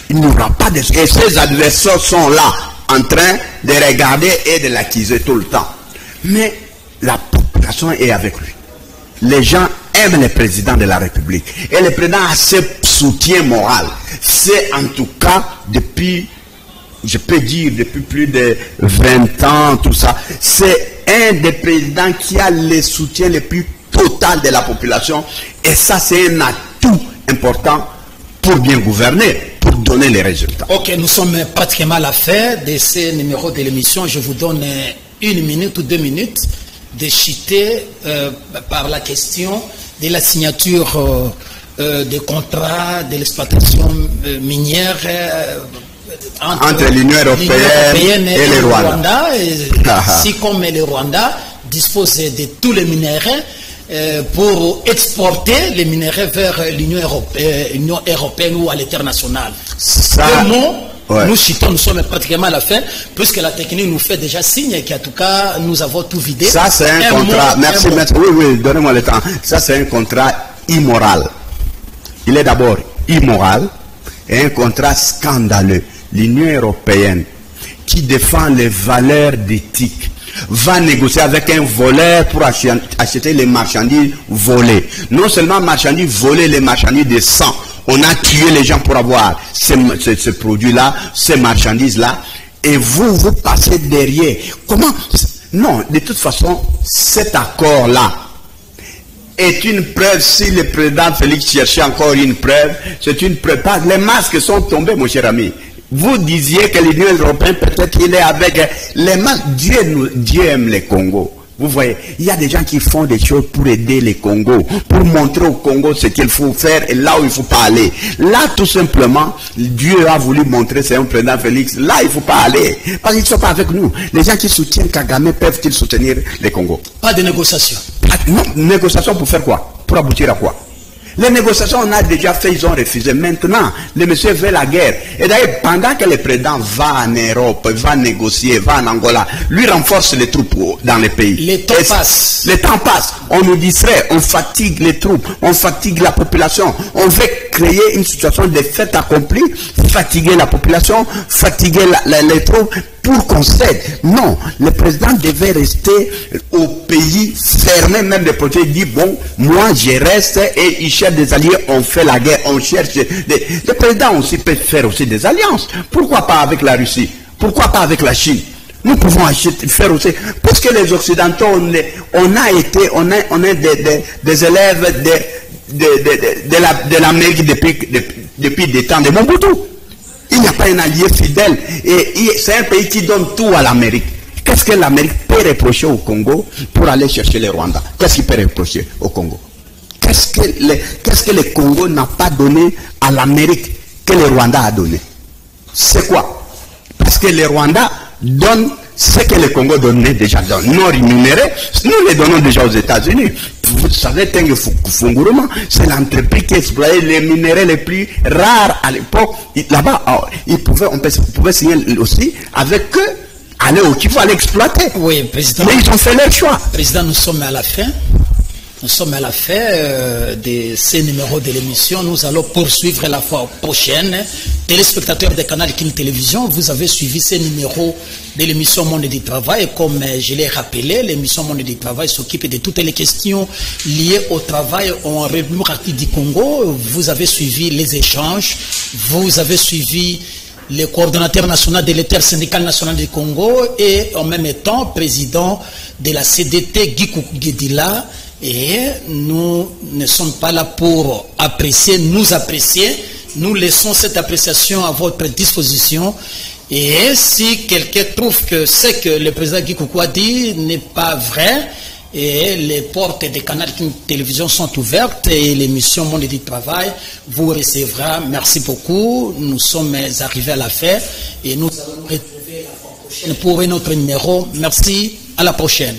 Speaker 3: Il n'y aura pas de... Et ses adversaires sont là, en train de regarder et de l'accuser tout le temps. Mais la population est avec lui. Les gens aiment le président de la République. Et le président a ce soutien moral. C'est en tout cas depuis... Je peux dire depuis plus de 20 ans, tout ça. C'est un des présidents qui a le soutien le plus total de la population. Et ça, c'est un atout important pour bien gouverner, pour donner les résultats.
Speaker 1: Ok, nous sommes pratiquement à la fin de ce numéro de l'émission. Je vous donne 1 minute ou 2 minutes de chuter par la question de la signature des contrats de l'exploitation minière
Speaker 3: entre l'Union européenne et le Rwanda.
Speaker 1: Si comme le Rwanda dispose de tous les minéraux pour exporter les minéraux vers l'Union européenne ou à l'international. Nous chutons, nous sommes pratiquement à la fin, puisque la technique nous fait déjà signe qu'en tout cas, nous avons tout vidé.
Speaker 3: Ça, c'est un contrat. Merci, maître. Oui, donnez-moi le temps. Ça, c'est un contrat immoral. Il est d'abord immoral et un contrat scandaleux. L'Union européenne qui défend les valeurs d'éthique va négocier avec un voleur pour acheter les marchandises volées. Non seulement marchandises volées, les marchandises de sang. On a tué les gens pour avoir ce produit-là, ces marchandises-là. Et vous passez derrière. Comment? Non, de toute façon, cet accord-là est une preuve. Si le président Félix cherchait encore une preuve, c'est une preuve. Les masques sont tombés, mon cher ami. Vous disiez que l'Union européenne, peut-être qu'il est avec les masques. Dieu aime les Congos. Vous voyez, il y a des gens qui font des choses pour aider les Congos, pour montrer au Congo ce qu'il faut faire et là où il ne faut pas aller. Là, tout simplement, Dieu a voulu montrer, c'est un président Félix, là, il ne faut pas aller. Parce qu'ils ne sont pas avec nous. Les gens qui soutiennent Kagame peuvent-ils soutenir les Congos?
Speaker 1: Pas de négociation.
Speaker 3: Non, négociation pour faire quoi? Pour aboutir à quoi? Les négociations, on a déjà fait, ils ont refusé. Maintenant, le monsieur veut la guerre. Et d'ailleurs, pendant que le président va en Europe, va négocier, va en Angola, lui renforce les troupes dans les pays.
Speaker 1: Le temps passe.
Speaker 3: Le temps passe. On nous distrait, on fatigue les troupes, on fatigue la population. On veut créer une situation de fait accompli, fatiguer la population, fatiguer les troupes pour qu'on cède. Non, le président devait rester au pays, fermer même des projets. Il dit, bon, moi je reste et il cherche des alliés, on fait la guerre, on cherche le président aussi peut faire aussi des alliances. Pourquoi pas avec la Russie? Pourquoi pas avec la Chine? Nous pouvons faire aussi, parce que les Occidentaux, on est des élèves de l'Amérique depuis des temps de Mobutu. Il n'y a pas un allié fidèle. Et c'est un pays qui donne tout à l'Amérique. Qu'est-ce que l'Amérique peut reprocher au Congo pour aller chercher les Rwandais? Qu'est-ce qu'il peut reprocher au Congo? Qu'est-ce que le Congo n'a pas donné à l'Amérique que le Rwanda a donné? C'est quoi? Parce que les Rwandais donnent ce que le Congo donnait déjà non rémunéré. Nous les donnons déjà aux États-Unis. Vous savez, Tengue Funguruma, c'est l'entreprise qui exploitait les minéraux les plus rares à l'époque. Là-bas, on pouvait signer aussi avec eux, aller au Kivu, aller exploiter.
Speaker 1: Oui, président.
Speaker 3: Mais ils ont fait leur choix.
Speaker 1: Président, nous sommes à la fin. Nous sommes à la fin de ces numéros de l'émission. Nous allons poursuivre la fois prochaine. Téléspectateurs de Canal King Télévision, vous avez suivi ces numéros de l'émission Monde du Travail. Et comme je l'ai rappelé, l'émission Monde du Travail s'occupe de toutes les questions liées au travail en République du Congo. Vous avez suivi les échanges. Vous avez suivi le coordonnateur national de l'intersyndical national du Congo et en même temps président de la CDT Guikou Guedila. Et nous ne sommes pas là pour apprécier, nous apprécier. Nous laissons cette appréciation à votre disposition. Et si quelqu'un trouve que ce que le président Guy Coucou a dit n'est pas vrai, et les portes des canaux de télévision sont ouvertes et l'émission Monde du Travail vous recevra. Merci beaucoup. Nous sommes arrivés à la fin et nous allons nous retrouver la fois prochaine pour un autre numéro. Merci. À la prochaine.